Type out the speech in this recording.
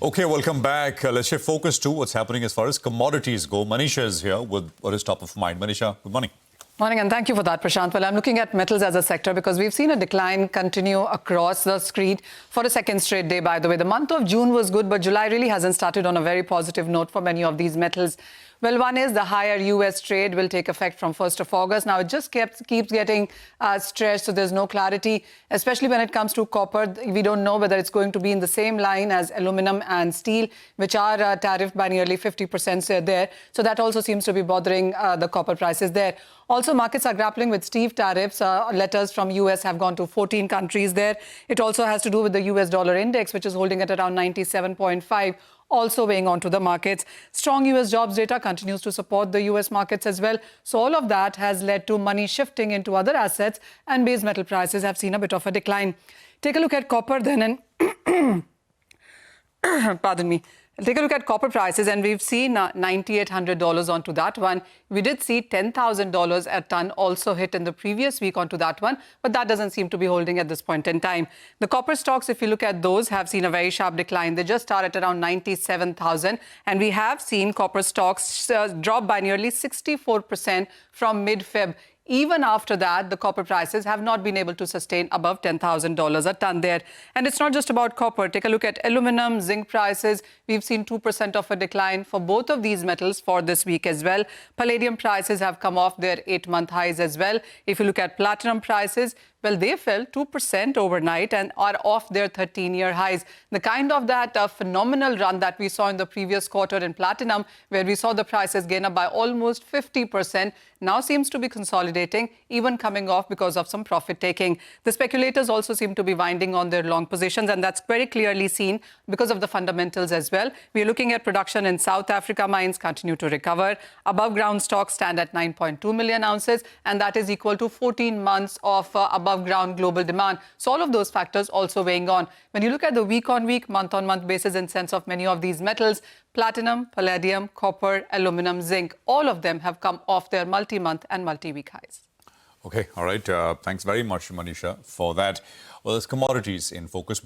Okay, welcome back. Let's shift focus to what's happening as far as commodities go. Manisha is here with what is top of mind. Manisha, good morning. Morning, and thank you for that, Prashant. Well, I'm looking at metals as a sector because we've seen a decline continue across the screen for a second straight day, by the way. The month of June was good, but July really hasn't started on a very positive note for many of these metals. Well, one is the higher U.S. trade will take effect from 1st of August. Now, it just keeps getting stretched, so there's no clarity, especially when it comes to copper. We don't know whether it's going to be in the same line as aluminum and steel, which are tariffed by nearly 50% there. So that also seems to be bothering the copper prices there. Also, markets are grappling with steep tariffs. Letters from U.S. have gone to 14 countries there. It also has to do with the U.S. dollar index, which is holding at around 97.5. Also weighing onto the markets. Strong U.S. jobs data continues to support the U.S. markets as well. So all of that has led to money shifting into other assets, and base metal prices have seen a bit of a decline. Take a look at copper then, and pardon me. Take a look at copper prices, and we've seen $9,800 onto that one. We did see $10,000 a ton also hit in the previous week onto that one, but that doesn't seem to be holding at this point in time. The copper stocks, if you look at those, have seen a very sharp decline. They just are at around 97,000, and we have seen copper stocks drop by nearly 64% from mid-Feb. Even after that, the copper prices have not been able to sustain above $10,000 a ton there. And it's not just about copper. Take a look at aluminum, zinc prices. We've seen 2% of a decline for both of these metals for this week as well. Palladium prices have come off their 8-month highs as well. If you look at platinum prices, well, they fell 2% overnight and are off their 13-year highs. The kind of that phenomenal run that we saw in the previous quarter in platinum, where we saw the prices gain up by almost 50%, now seems to be consolidating, even coming off because of some profit-taking. The speculators also seem to be winding on their long positions, and that's very clearly seen because of the fundamentals as well. We're looking at production in South Africa mines continue to recover. Above-ground stocks stand at 9.2 million ounces, and that is equal to 14 months of above-ground global demand. So all of those factors also weighing on. When you look at the week-on-week, month-on-month basis in sense of many of these metals, platinum, palladium, copper, aluminum, zinc, all of them have come off their multi-month and multi-week highs. Okay, all right. Thanks very much, Manisha, for that. Well, there's commodities in focus.